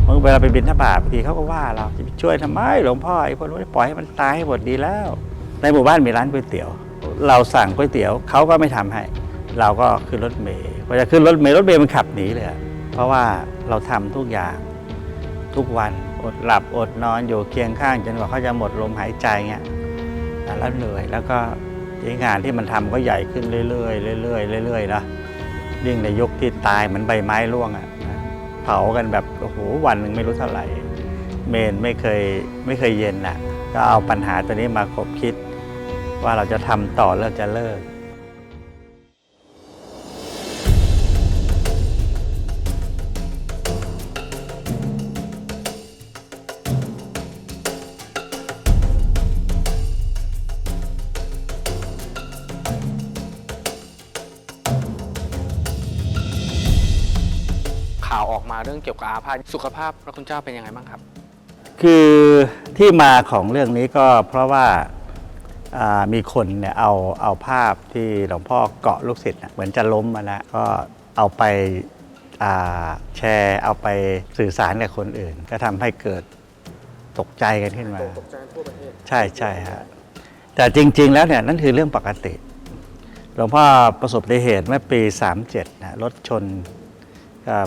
มึงเวลาไปบิณฑบาตบางทีเขาก็ว่าเราจะไปช่วยทำไมหลวงพ่อไอ้คนนู้นปล่อยให้มันตายให้หมดดีแล้วในหมู่บ้านมีร้านก๋วยเตี๋ยวเราสั่งก๋วยเตี๋ยวเขาก็ไม่ทำให้เราก็ขึ้นรถเมล์พอจะขึ้นรถเมล์มันขับหนีเลยเพราะว่าเราทำทุกอย่างทุกวันอดหลับอดนอนอยู่เคียงข้างจนกว่าเขาจะหมดลมหายใจเงี้ยแล้วเหนื่อยแล้วก็งานที่มันทำก็ใหญ่ขึ้นเรื่อยๆเรื่อยๆเรื่อยๆนะยิ่งในยุคที่ตายเหมือนใบไม้ร่วงเผากันแบบโอ้โหวันหนึ่งไม่รู้เท่าไหร่เมนไม่เคยเย็นก็เอาปัญหาตัวนี้มาคบคิดว่าเราจะทำต่อเลิกจะเลิกข่าวออกมาเรื่องเกี่ยวกับอาพาธสุขภาพพระคุณเจ้าเป็นยังไงบ้างครับคือที่มาของเรื่องนี้ก็เพราะว่ามีคนเนี่ยเอาภาพที่หลวงพ่อเกาะลูกศิษย์เหมือนจะล้มมาแล้วก็เอาไปแชร์เอาไปสื่อสารกับคนอื่นก็ทำให้เกิดตกใจกันขึ้นมาตกใจทั่วประเทศใช่ฮะแต่จริงๆแล้วเนี่ยนั่นคือเรื่องปกติหลวงพ่อประสบอุบัติเหตุเมื่อปี37รถชน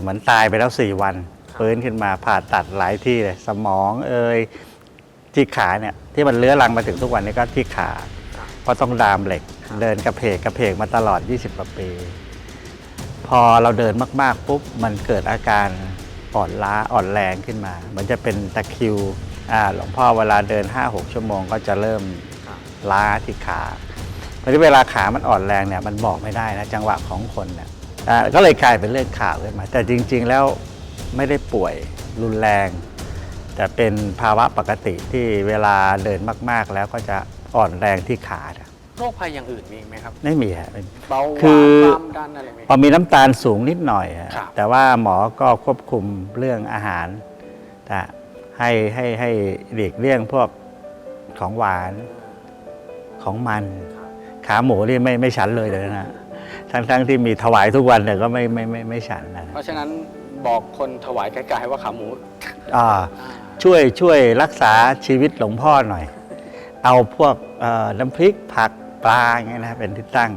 เหมือนตายไปแล้ว4 วันฟื้นขึ้นมาผ่าตัดหลายที่เลยสมองที่ขาเนี่ยที่มันเลื้อรังมาถึงทุกวันนี้ก็ที่ขาเพราะต้องดามเหล็กเดินกระเพกมาตลอด20 กว่าปีพอเราเดินมากๆปุ๊บมันเกิดอาการอ่อนล้าอ่อนแรงขึ้นมามันจะเป็นตะคริวหลวงพ่อเวลาเดิน 5-6 ชั่วโมงก็จะเริ่มล้าที่ขาเพราะที่เวลาขามันอ่อนแรงเนี่ยมันบอกไม่ได้นะจังหวะของคนเนี่ยก็เลยกลายเป็นเรื่องข่าวขึ้นมาแต่จริงๆแล้วไม่ได้ป่วยรุนแรงแต่เป็นภาวะปกติที่เวลาเดินมากๆแล้วก็จะอ่อนแรงที่ขาโรคภัยอย่างอื่นมีไหมครับไม่มีฮะเบาหวานความดันอะไรไหมพอมีน้ำตาลสูงนิดหน่อยแต่ว่าหมอก็ควบคุมเรื่องอาหารให้หลีกเลี่ยงพวกของหวานของมันขาหมูนี่ไม่ฉันเลยนะทั้งที่มีถวายทุกวันแต่ก็ไม่ฉันนะเพราะฉะนั้นบอกคนถวายไก่ๆว่าขาหมูช่วยรักษาชีวิตหลวงพ่อหน่อยเอาพวกน้ำพริกผักปลาอย่างเงี้ยนะเป็นที่ตั้ง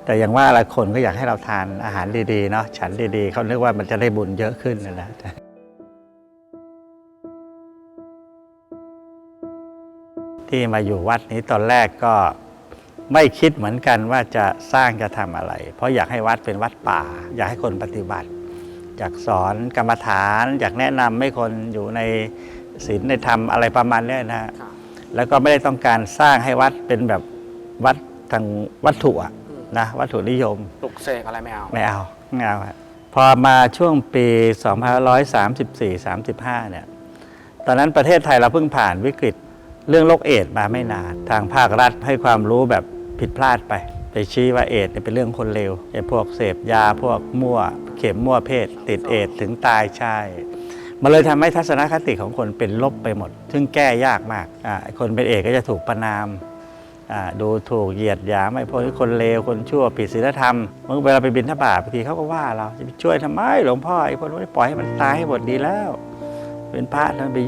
แต่อย่างว่าหลายคนก็อยากให้เราทานอาหารดีๆเนาะฉันดีๆเขานึกว่ามันจะได้บุญเยอะขึ้นนะที่มาอยู่วัดนี้ตอนแรกก็ไม่คิดเหมือนกันว่าจะสร้างจะทำอะไรเพราะอยากให้วัดเป็นวัดป่าอยากให้คนปฏิบัติอยากสอนกรรมฐานอยากแนะนำให้คนอยู่ในศีลในธรรมอะไรประมาณนี้นะแล้วก็ไม่ได้ต้องการสร้างให้วัดเป็นแบบวัดทางวัตถุนะวัตถุนิยมปลุกเสกอะไรไม่เอาพอมาช่วงปี2534-35เนี่ยตอนนั้นประเทศไทยเราเพิ่งผ่านวิกฤตเรื่องโรคเอดส์มาไม่นานทางภาครัฐให้ความรู้แบบผิดพลาดไปชี้ว่าเอดส์เป็นเรื่องคนเลวไอ้พวกเสพยาพวกมั่วเข็มมั่วเพศติดเอดส์ถึงตายใช่มันเลยทำให้ทัศนคติของคนเป็นลบไปหมดซึ่งแก้ยากมากคนเป็นเอดส์ก็จะถูกประณามดูถูกเหยียดหยามไอ้พวกที่คนเลวคนชั่วผิดศีลธรรมมึงเวลาไปบิณฑบาตบางทีเขาก็ว่าเราจะไปช่วยทำไมหลวงพ่อไอ้คนนู้นปล่อยให้มันตายให้หมดดีแล้วเป็นพระทำไป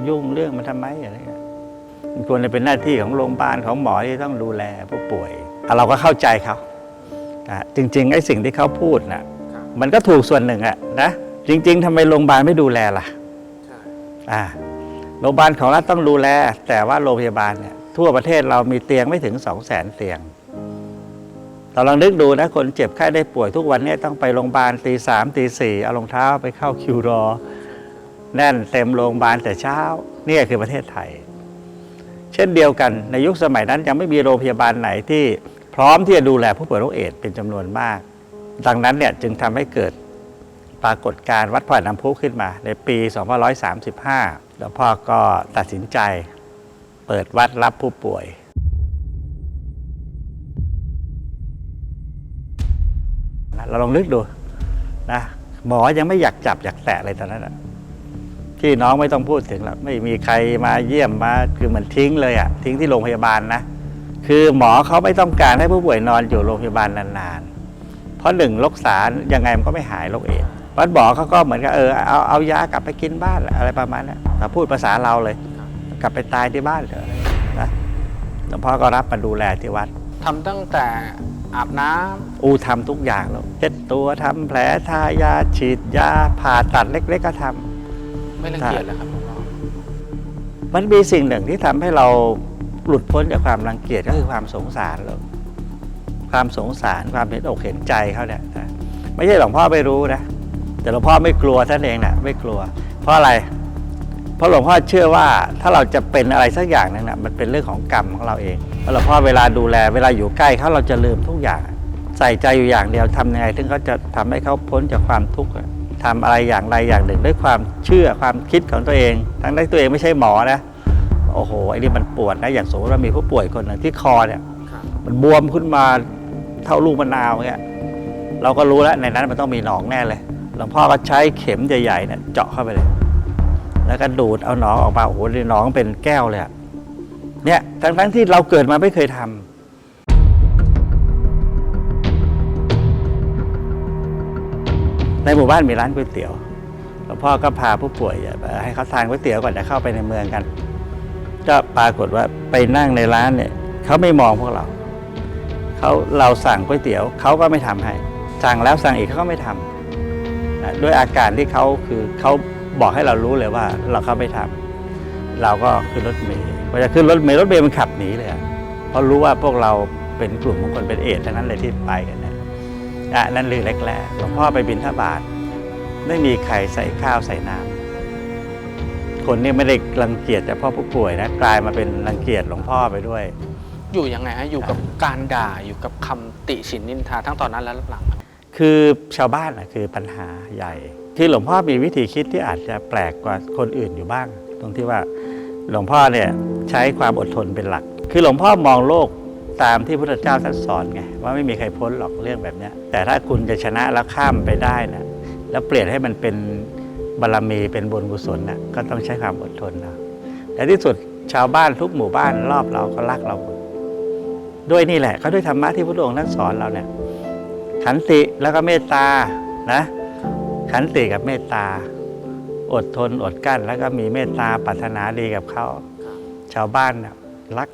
ยุ่งเรื่องมันทำไมอะไรมันควรจะเป็นหน้าที่ของโรงพยาบาลของหมอที่ต้องดูแลผู้ป่วยเราก็เข้าใจเขาจริงๆไอ้สิ่งที่เขาพูดนะมันก็ถูกส่วนหนึ่งนะจริงๆทำไมโรงพยาบาลไม่ดูแลล่ะโรงพยาบาลของรัฐต้องดูแลแต่ว่าโรงพยาบาลเนี่ยทั่วประเทศเรามีเตียงไม่ถึง 200,000 เตียงเราลองนึกดูนะคนเจ็บไข้ได้ป่วยทุกวันนี้ต้องไปโรงพยาบาลตี 3 ตี 4เอารองเท้าไปเข้าคิวรอแน่นเต็มโรงพยาบาลแต่เช้านี่คือประเทศไทยเช่นเดียวกันในยุคสมัยนั้นยังไม่มีโรงพยาบาลไหนที่พร้อมที่จะดูแลผู้ป่วยโรคเอดส์เป็นจำนวนมากดังนั้นเนี่ยจึงทำให้เกิดปรากฏการณ์วัดพระน้ำพุขึ้นมาในปี 2535แล้วพ่อก็ตัดสินใจเปิดวัดรับผู้ป่วยเราลองนึกดูนะหมอยังไม่อยากจับอยากแตะอะไรตอนนั้นพี่น้องไม่ต้องพูดถึงหรอกไม่มีใครมาเยี่ยมมาคือเหมือนทิ้งเลยทิ้งที่โรงพยาบาลนะคือหมอเขาไม่ต้องการให้ผู้ป่วยนอนอยู่โรงพยาบาลนานๆเพราะ1รักษายังไงมันก็ไม่หายโรคเอดส์ วัดหมอเขาก็เหมือนกับเอายากลับไปกินบ้านอะไรประมาณนั้นถ้าพูดภาษาเราเลย กลับไปตายที่บ้านเถอะนะหลวงพ่อก็รับมาดูแลที่วัด ทำตั้งแต่อาบน้ำ ทำทุกอย่างแล้วเช็ดตัวทำแผลทายาฉีดยาผ่าตัดเล็กๆก็ทำ ไม่รังเกียจเลยครับหลวงพ่อ มันมีสิ่งหนึ่งที่ทำให้เราหลุดพ้นจากความรังเกียจก็คือความสงสารเราความสงสารความเห็นอกเห็นใจเขาเนี่ยนะไม่ใช่หลวงพ่อไม่รู้นะแต่หลวงพ่อไม่กลัวท่านเองนะไม่กลัว เพราะอะไรเพราะหลวงพ่อเชื่อว่าถ้าเราจะเป็นอะไรสักอย่างนึงนะมันเป็นเรื่องของกรรมของเราเองเพราะหลวงพ่อเวลาดูแลเวลาอยู่ใกล้เขาเราจะลืมทุกอย่างใส่ใจอยู่อย่างเดียวทำยังไงถึงเขาจะทำให้เขาพ้นจากความทุกข์ทำอะไรอย่างใดอย่างหนึ่งด้วยความเชื่อความคิดของตัวเองทั้งที่ตัวเองไม่ใช่หมอนะโอ้โหไอ้นี่มันปวดนะอย่างสมมติว่ามีผู้ป่วยคนหนึ่งที่คอเนี่ยมันบวมขึ้นมาเท่าลูกมะนาวเงี้ยเราก็รู้แล้วในนั้นมันต้องมีหนองแน่เลยหลวงพ่อก็ใช้เข็มใหญ่ๆเนี่ยเจาะเข้าไปเลยแล้วก็ดูดเอาหนองออกมาโอ้โหหนองเป็นแก้วเลยเนี่ยทั้งที่เราเกิดมาไม่เคยทำในหมู่บ้านมีร้านก๋วยเตี๋ยวหลวงพ่อก็พาผู้ป่วยให้เขาทานก๋วยเตี๋ยวก่อนจะเข้าไปในเมืองกันก็ปรากฏว่าไปนั่งในร้านเนี่ยเขาไม่มองพวกเราสั่งก๋วยเตี๋ยวเขาก็ไม่ทำให้สั่งแล้วสั่งอีกเขาก็ไม่ทำนะด้วยอาการที่เขาบอกให้เรารู้เลยว่าเขาไม่ทำเราก็ขึ้นรถเมล์พอจะขึ้นรถเมล์มันขับหนีเลยเพราะรู้ว่าพวกเราเป็นกลุ่มของคนเป็นเอดส์ทั้งนั้นเลยที่ไปกันเนี่ยนั่นคือแรกๆหลวงพ่อไปบิณฑบาตไม่มีใครใส่ข้าวใส่น้ำคนนี้ไม่ได้รังเกียจแต่พ่อผู้ป่วยนะกลายมาเป็นรังเกียจหลวงพ่อไปด้วยอยู่ยังไงฮะอยู่กับการด่าอยู่กับคำติฉินนินทาทั้งตอนนั้นและหลังคือชาวบ้านคือปัญหาใหญ่ที่หลวงพ่อมีวิธีคิดที่อาจจะแปลกกว่าคนอื่นอยู่บ้างตรงที่ว่าหลวงพ่อเนี่ยใช้ความอดทนเป็นหลักคือหลวงพ่อมองโลกตามที่พระพุทธเจ้าท่านสอนไงว่าไม่มีใครพ้นหรอกเรื่องแบบนี้แต่ถ้าคุณจะชนะแล้วข้ามไปได้นะแล้วเปลี่ยนให้มันเป็นบารมีเป็นบุญกุศลนะก็ต้องใช้ความอดทนนะแต่ที่สุดชาวบ้านทุกหมู่บ้านรอบเราก็รักเราด้วยนี่แหละเขาด้วยธรรมะที่พระพุทธองค์ท่านสอนเราเนี่ยขันติแล้วก็เมตตานะขันติกับเมตตาอดทนอดกั้นแล้วก็มีเมตตาปรารถนาดีกับเขาชาวบ้านเนี่ยรัก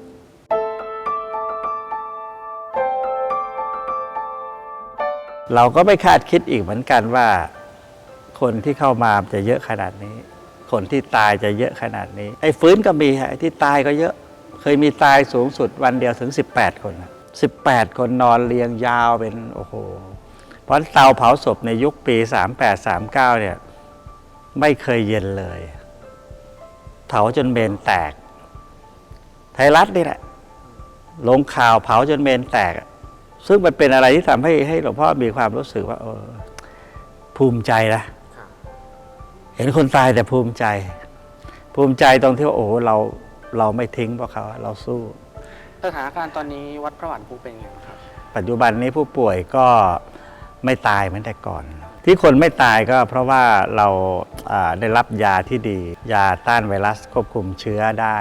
เราก็ไม่คาดคิดอีกเหมือนกันว่าคนที่เข้ามาจะเยอะขนาดนี้คนที่ตายจะเยอะขนาดนี้ไอ้ฟื้นก็มีไอ้ที่ตายก็เยอะเคยมีตายสูงสุดวันเดียวถึง18 คน18 คนนอนเรียงยาวเป็นโอ้โหเพราะเตาเผาศพในยุคปี38-39เนี่ยไม่เคยเย็นเลยเผาจนเมนแตกไทยรัฐนี่แหละลงข่าวเผาจนเมนแตกซึ่งมันเป็นอะไรที่ทำให้หลวงพ่อมีความรู้สึกว่าภูมิใจนะเห็นคนตายแต่ภูมิใจตรงที่ว่าโอ้เราไม่ทิ้งพวกเขาเราสู้สถานการณ์ตอนนี้วัดพระบาทน้ำพุเป็นไงครับปัจจุบันนี้ผู้ป่วยก็ไม่ตายเหมือนแต่ก่อนที่คนไม่ตายก็เพราะว่าเราได้รับยาที่ดียาต้านไวรัสควบคุมเชื้อได้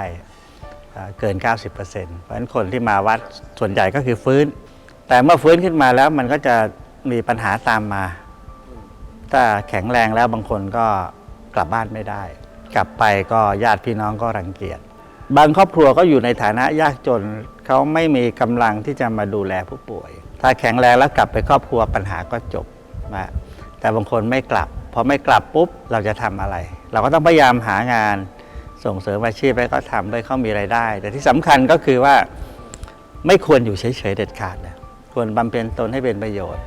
เกิน 90% เพราะฉะนั้นคนที่มาวัดส่วนใหญ่ก็คือฟื้นแต่เมื่อฟื้นขึ้นมาแล้วมันก็จะมีปัญหาตามมาถ้าแข็งแรงแล้วบางคนก็กลับบ้านไม่ได้กลับไปก็ญาติพี่น้องก็รังเกียจบางครอบครัวก็อยู่ในฐานะยากจนเขาไม่มีกำลังที่จะมาดูแลผู้ป่วยถ้าแข็งแรงแล้วกลับไปครอบครัวปัญหาก็จบนะแต่บางคนไม่กลับพอไม่กลับปุ๊บเราจะทำอะไรเราก็ต้องพยายามหางานส่งเสริมอาชีพให้เขาทำให้เขามีรายได้แต่ที่สำคัญก็คือว่าไม่ควรอยู่เฉยๆเด็ดขาดนะควรบำเพ็ญตนให้เป็นประโยชน์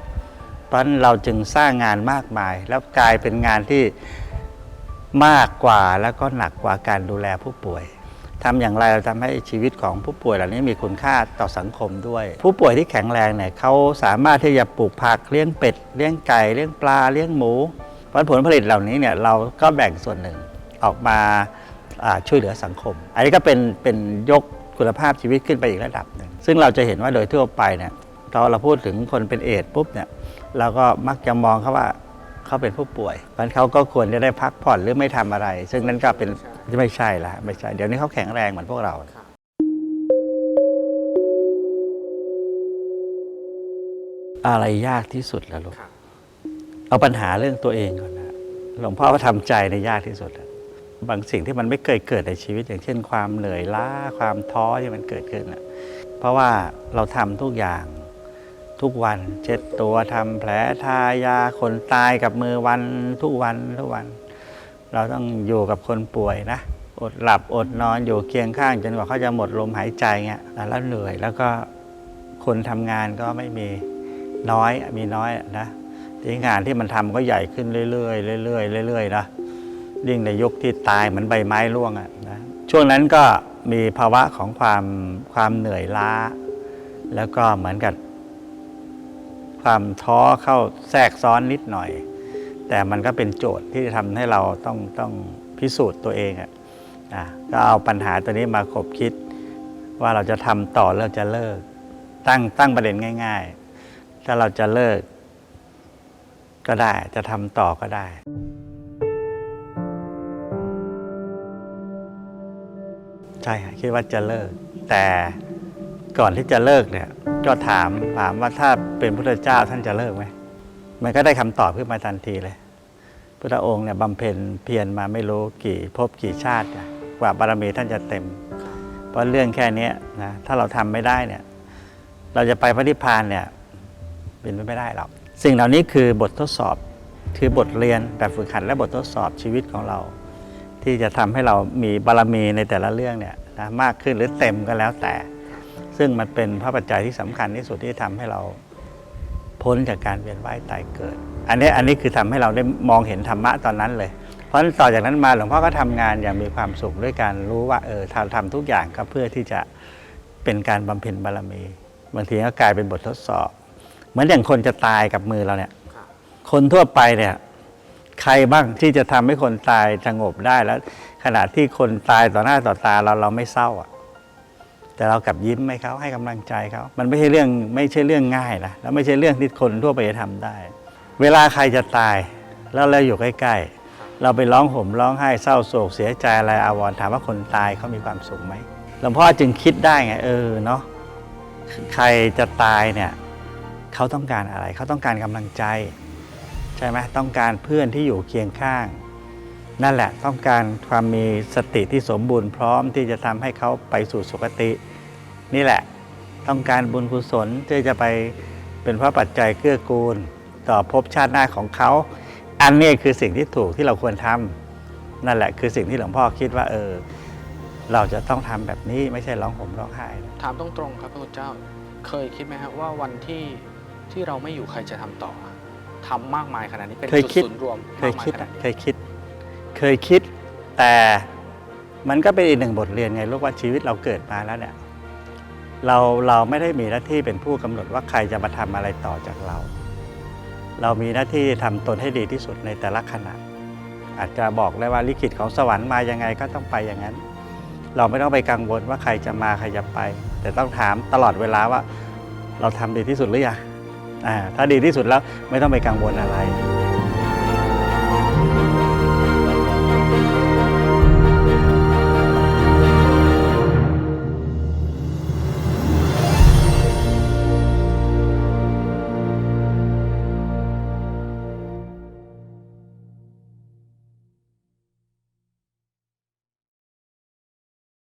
เพราะฉะนั้นเราจึงสร้างงานมากมายแล้วกลายเป็นงานที่มากกว่าแล้วก็หนักกว่าการดูแลผู้ป่วยทำอย่างไรเราทำให้ชีวิตของผู้ป่วยเหล่านี้มีคุณค่าต่อสังคมด้วยผู้ป่วยที่แข็งแรงเนี่ยเขาสามารถที่จะปลูกผักเลี้ยงเป็ดเลี้ยงไก่เลี้ยงปลาเลี้ยงหมูผลผลิตเหล่านี้เนี่ยเราก็แบ่งส่วนหนึ่งออกมาช่วยเหลือสังคมอันนี้ก็เป็นยกคุณภาพชีวิตขึ้นไปอีกระดับหนึ่งซึ่งเราจะเห็นว่าโดยทั่วไปเนี่ยตอนเราพูดถึงคนเป็นเอดส์ปุ๊บเนี่ยเราก็มักจะมองเขาว่าเขาเป็นผู้ป่วยเพราะฉะนั้นเขาก็ควรจะได้พักผ่อนหรือไม่ทำอะไรซึ่งนั่นก็เป็นไม่ใช่ละไม่ใช่เดี๋ยวนี้เขาแข็งแรงเหมือนพวกเราอะไรยากที่สุดล่ะลูก เอาปัญหาเรื่องตัวเองก่อนนะหลวงพ่อก็ทำใจในยากที่สุดอะบางสิ่งที่มันไม่เคยเกิดในชีวิตอย่างเช่นความเหนื่อยล้าความท้อที่มันเกิดขึ้นอะเพราะว่าเราทำทุกอย่างทุกวันเช็ดตัวทำแผลทายาคนตายกับมือวันทุกวัน เราต้องอยู่กับคนป่วยนะอดหลับอดนอนอยู่เคียงข้างจนกว่าเขาจะหมดลมหายใจเงี้ยแล้วเหนื่อยแล้วก็คนทำงานก็ไม่มีน้อยมีน้อยนะที่งานที่มันทำก็ใหญ่ขึ้นเรื่อยๆเรื่อยๆเรื่อยๆนะยิ่งในยุคที่ตายเหมือนใบไม้ร่วงอ่ะนะช่วงนั้นก็มีภาวะของความเหนื่อยล้าแล้วก็เหมือนกับความท้อเข้าแทรกซ้อนนิดหน่อยแต่มันก็เป็นโจทย์ที่ทำให้เราต้องพิสูจน์ตัวเองอะก็เอาปัญหาตัวนี้มาคบคิดว่าเราจะทำต่อเราจะเลิกตั้งประเด็นง่ายๆถ้าเราจะเลิกก็ได้จะทำต่อก็ได้ใช่คิดว่าจะเลิกแต่ก่อนที่จะเลิกเนี่ยก็ถามว่าถ้าเป็นพุทธเจ้าท่านจะเลิกไหมมันก็ได้คำตอบขึ้นมาทันทีเลยพุทธองค์เนี่ยบำเพ็ญเพียรมาไม่รู้กี่ภพกี่ชาติกว่าบารมีท่านจะเต็มเพราะเรื่องแค่นี้นะถ้าเราทำไม่ได้เนี่ยเราจะไปพระนิพพานเนี่ยเป็นไปไม่ได้หรอกสิ่งเหล่านี้คือบททดสอบคือบทเรียนแบบฝึกหัดและบททดสอบชีวิตของเราที่จะทำให้เรามีบารมีในแต่ละเรื่องเนี่ยนะมากขึ้นหรือเต็มก็แล้วแต่ซึ่งมันเป็นพระปัจจัยที่สำคัญที่สุดที่ทำให้เราพ้นจากการเวียนว่ายตายเกิดอันนี้คือทำให้เราได้มองเห็นธรรมะตอนนั้นเลยเพราะต่อจากนั้นมาหลวงพ่อก็ทำงานอย่างมีความสุขด้วยการรู้ว่าทำทุกอย่างก็เพื่อที่จะเป็นการบำเพ็ญบารมีบางทีก็กลายเป็นบททดสอบเหมือนอย่างคนจะตายกับมือเราเนี่ยคนทั่วไปเนี่ยใครบ้างที่จะทำให้คนตายสงบได้แล้วขณะที่คนตายต่อหน้าต่อตาเราไม่เศร้าอ่ะแต่เรากลับยิ้มให้เขาให้กำลังใจเขามันไม่ใช่เรื่องง่ายนะแล้วไม่ใช่เรื่องที่คนทั่วไปจะทำได้เวลาใครจะตายแล้วเราอยู่ใกล้ๆเราไปร้องห่มร้องไห้เศร้าโศกเสียใจอะไรอาวรณ์ถามว่าคนตายเขามีความสุขไหมหลวงพ่อจึงคิดได้ไงเนาะใครจะตายเนี่ยเขาต้องการอะไรเขาต้องการกำลังใจใช่ไหมต้องการเพื่อนที่อยู่เคียงข้างนั่นแหละต้องการความมีสติที่สมบูรณ์พร้อมที่จะทำให้เขาไปสู่สุคตินี่แหละต้องการบุญกุศลที่จะไปเป็นพระปัจจัยเกื้อกูลต่อภพชาติหน้าของเขาอันนี้คือสิ่งที่ถูกที่เราควรทำนั่นแหละคือสิ่งที่หลวงพ่อคิดว่าเราจะต้องทำแบบนี้ไม่ใช่ร้องห่มร้องไห้ถามตรงๆครับพระคุณเจ้าเคยคิดไหมครับว่าวันที่เราไม่อยู่ใครจะทำต่อทำมากมายขนาดนี้เป็นจุดศูนย์รวมเคยคิดแต่มันก็เป็นอีกหนึ่งบทเรียนไงลูกว่าชีวิตเราเกิดมาแล้วเนี่ยเราไม่ได้มีหน้าที่เป็นผู้กำหนดว่าใครจะมาทำอะไรต่อจากเรามีหน้าที่ทำตนให้ดีที่สุดในแต่ละขณะอาจจะบอกได้ว่าลิขิตของสวรรค์มายังไงก็ต้องไปอย่างนั้นเราไม่ต้องไปกังวลว่าใครจะมาใครจะไปแต่ต้องถามตลอดเวลาว่าเราทำดีที่สุดหรือยังถ้าดีที่สุดแล้วไม่ต้องไปกังวลอะไร